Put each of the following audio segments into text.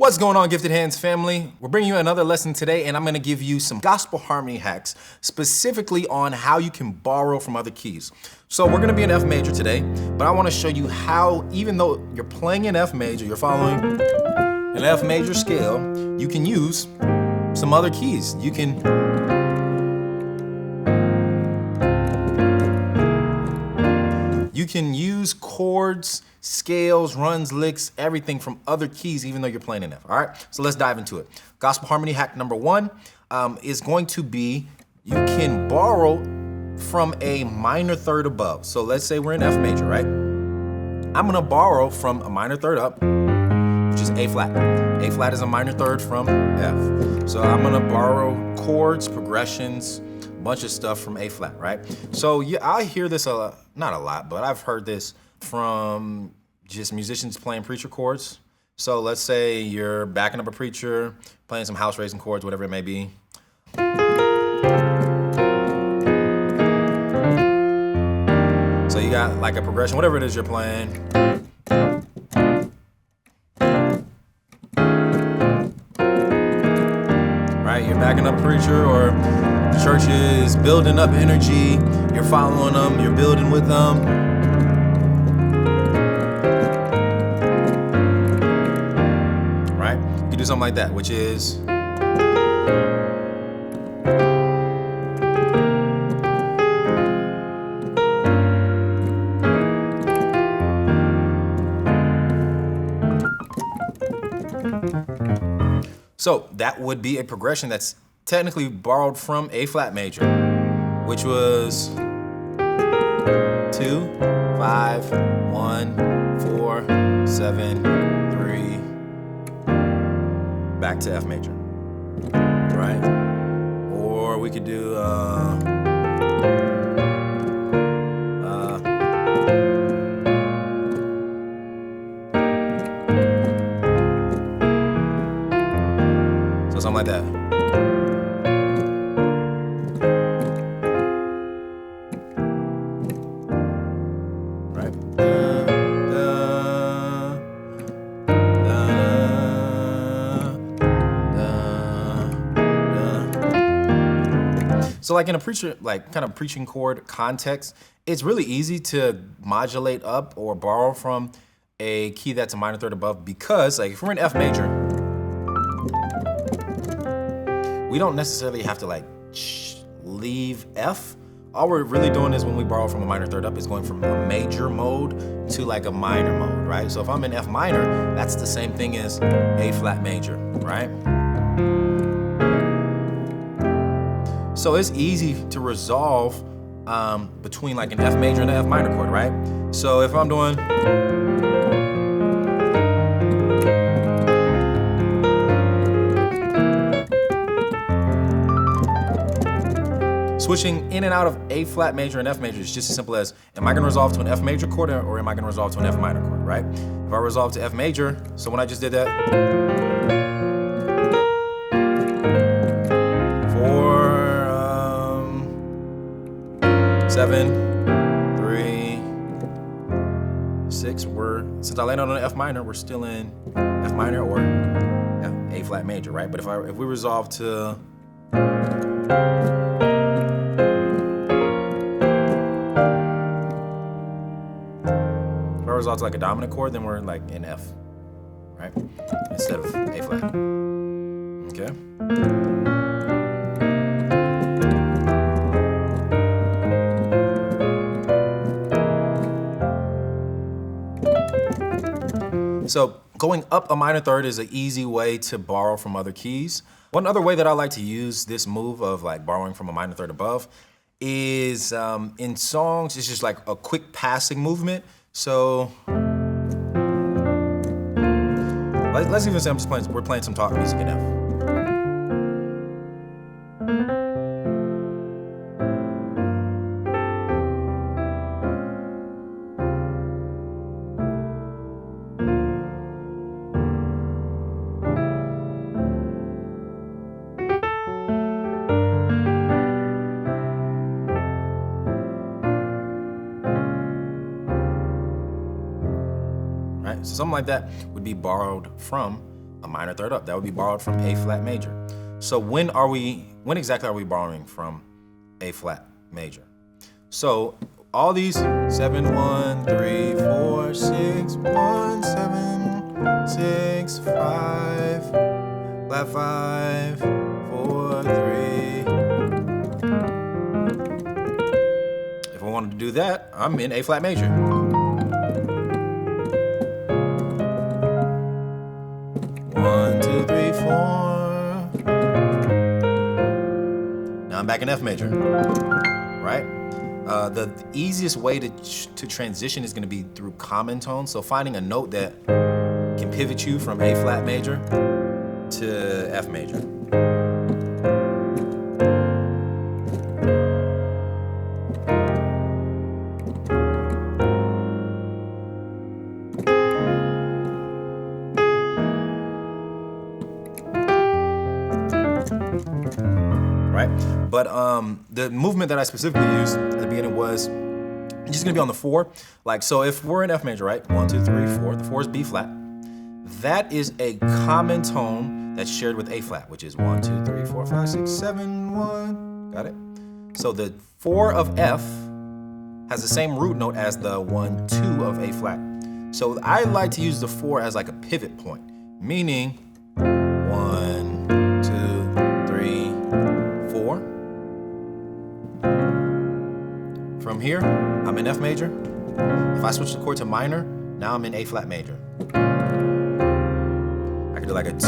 What's going on, Gifted Hands family? We're bringing you another lesson today, and I'm gonna give you some gospel harmony hacks, specifically on how you can borrow from other keys. So we're gonna be in F major today, but I wanna show you how, even though you're playing in F major, you're following an F major scale, you can use some other keys. You can use chords, scales, runs, licks, everything from other keys, even though you're playing in F, all right? So let's dive into it. Gospel harmony hack number one is going to be, you can borrow from a minor third above. So let's say we're in F major, right? I'm gonna borrow from a minor third up, which is A flat. A flat is a minor third from F. So I'm gonna borrow chords, progressions, bunch of stuff from A flat, right? So yeah, I hear this not a lot, but I've heard this from just musicians playing preacher chords. So let's say you're backing up a preacher, playing some house raising chords, whatever it may be. So you got like a progression, whatever it is you're playing. Right, you're backing up a preacher, or the church is building up energy, you're following them, you're building with them. Right? You can do something like that, which is so that would be a progression that's technically borrowed from A flat major, which was 2, 5, 1, 4, 7, 3, back to F major, right? Or we could do so something like that. So like in a preacher, like kind of preaching chord context, it's really easy to modulate up or borrow from a key that's a minor third above, because like if we're in F major, we don't necessarily have to like leave F. All we're really doing is when we borrow from a minor third up is going from a major mode to like a minor mode, right? So if I'm in F minor, that's the same thing as A flat major, right? So it's easy to resolve between like an F major and an F minor chord, right? So if I'm doing switching in and out of A flat major and F major is just as simple as, am I gonna resolve to an F major chord or am I gonna resolve to an F minor chord, right? If I resolve to F major, so when I just did that, 7, 3, 6. Since I landed on an F minor, we're still in F minor or A flat major, right? But if we resolve to resolve to like a dominant chord, then we're like in F, right? Instead of A flat. Okay. So going up a minor third is an easy way to borrow from other keys. One other way that I like to use this move of like borrowing from a minor third above is in songs, it's just like a quick passing movement. So let's even say we're playing some talk music in F. right? So something like that would be borrowed from a minor third up. That would be borrowed from A flat major. So when exactly are we borrowing from A flat major? So all these 7, 1, 3, 4, 6, 1, 7, 6, 5, flat 5, 4, 3. If I wanted to do that, I'm in A flat major. One, 2, 3, 4. Now I'm back in F major, right? The easiest way to transition is going to be through common tones. So finding a note that can pivot you from A flat major to F major. Right? But the movement that I specifically used at the beginning was just gonna be on the 4. Like, so if we're in F major, right? 1, 2, 3, 4. The 4 is B flat. That is a common tone that's shared with A flat, which is 1, 2, 3, 4, 5, 6, 7, 1. Got it? So the 4 of F has the same root note as the 1, 2 of A flat. So I like to use the 4 as like a pivot point, meaning 1, 2, 3, 4. From here, I'm in F major. If I switch the chord to minor, now I'm in A flat major. I could do like a 2,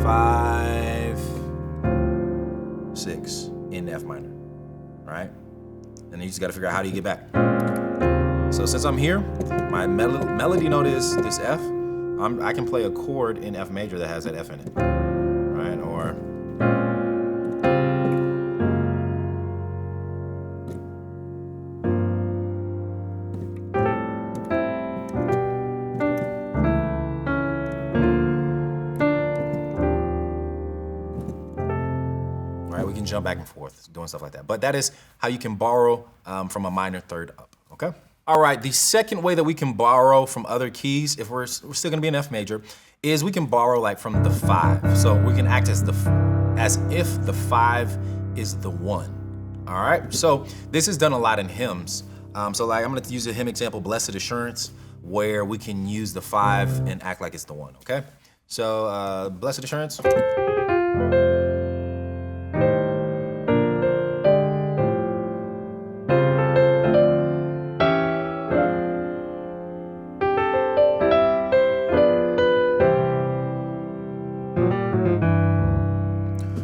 5, 6 in F minor, right? And then you just gotta figure out how do you get back. So since I'm here, my melody note is this F. I can play a chord in F major that has that F in it, right? Or we can jump back and forth doing stuff like that. But that is how you can borrow from a minor third up, okay? All right, the second way that we can borrow from other keys, if we're still gonna be in F major, is we can borrow like from the 5. So we can act as if the 5 is the 1, all right? So this is done a lot in hymns. So like I'm gonna use a hymn example, Blessed Assurance, where we can use the 5 and act like it's the 1, okay? So Blessed Assurance.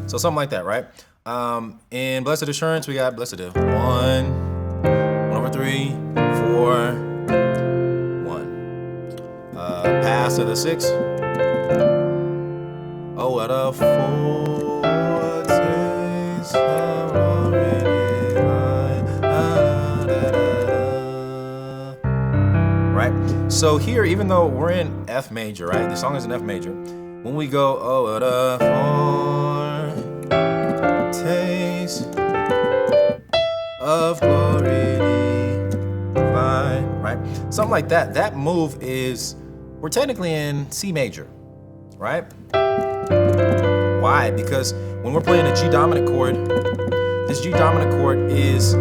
So something like that, right? In Blessed Assurance, we got blessed 1, 1/3, 4, 1. Pass to the 6. Oh, what a foretaste of glory divine. Right? So here, even though we're in F major, right? The song is in F major. When we go, oh, what a foretaste of glory divine, right? Something like that. That move is, we're technically in C major, right? Why? Because when we're playing a G dominant chord, this G dominant chord is,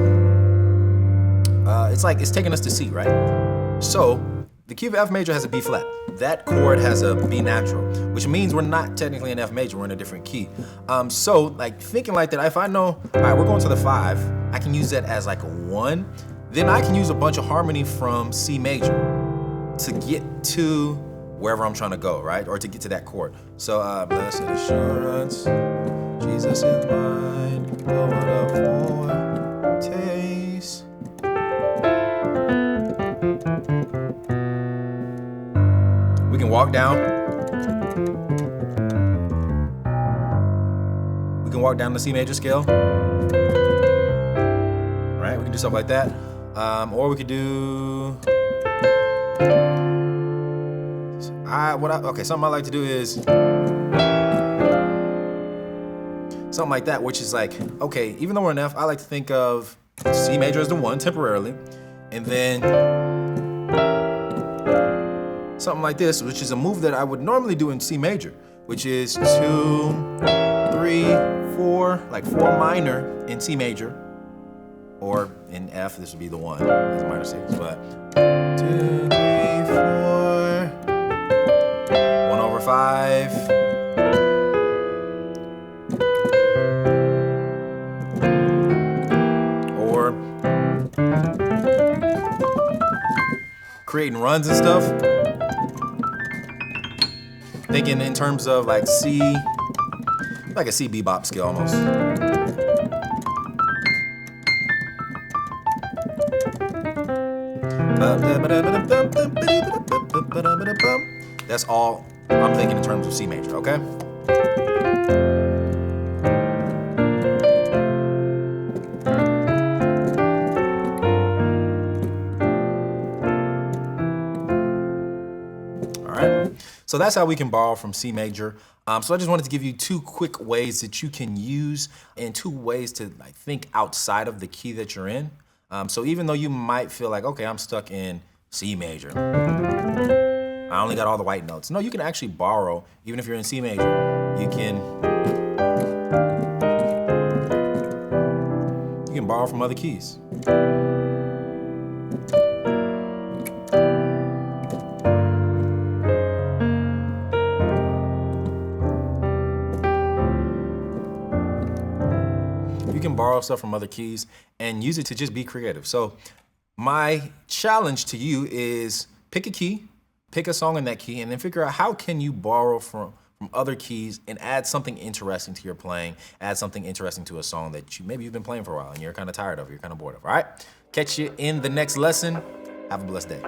it's taking us to C, right? So the key of F major has a B flat. That chord has a B natural, which means we're not technically in F major, we're in a different key. So like thinking like that, if I know, all right, we're going to the 5, I can use that as like a 1, then I can use a bunch of harmony from C major to get to wherever I'm trying to go, right? Or to get to that chord. So blessed assurance, Jesus is mine, oh what a foretaste. We can walk down. We can walk down the C major scale. Right? We can do stuff like that. Or we could do. Something I like to do is something like that, which is like, okay, even though we're in F, I like to think of C major as the 1 temporarily, and then something like this, which is a move that I would normally do in C major, which is 2, 3, 4, like 4 minor in C major, or in F, this would be the 1 as a minor 6, but 2, 3, 4, 1/5. Or creating runs and stuff. Thinking in terms of like C, like a C bebop scale almost. That's all I'm thinking in terms of C major, okay? So that's how we can borrow from C major. So I just wanted to give you 2 quick ways that you can use and 2 ways to like think outside of the key that you're in. So even though you might feel like, okay, I'm stuck in C major, I only got all the white notes. No, you can actually borrow, even if you're in C major, you can borrow from other keys. You can borrow stuff from other keys and use it to just be creative. So my challenge to you is pick a key, pick a song in that key, and then figure out how can you borrow from other keys and add something interesting to your playing, add something interesting to a song that maybe you've been playing for a while and you're kind of tired of, you're kind of bored of, all right? Catch you in the next lesson. Have a blessed day.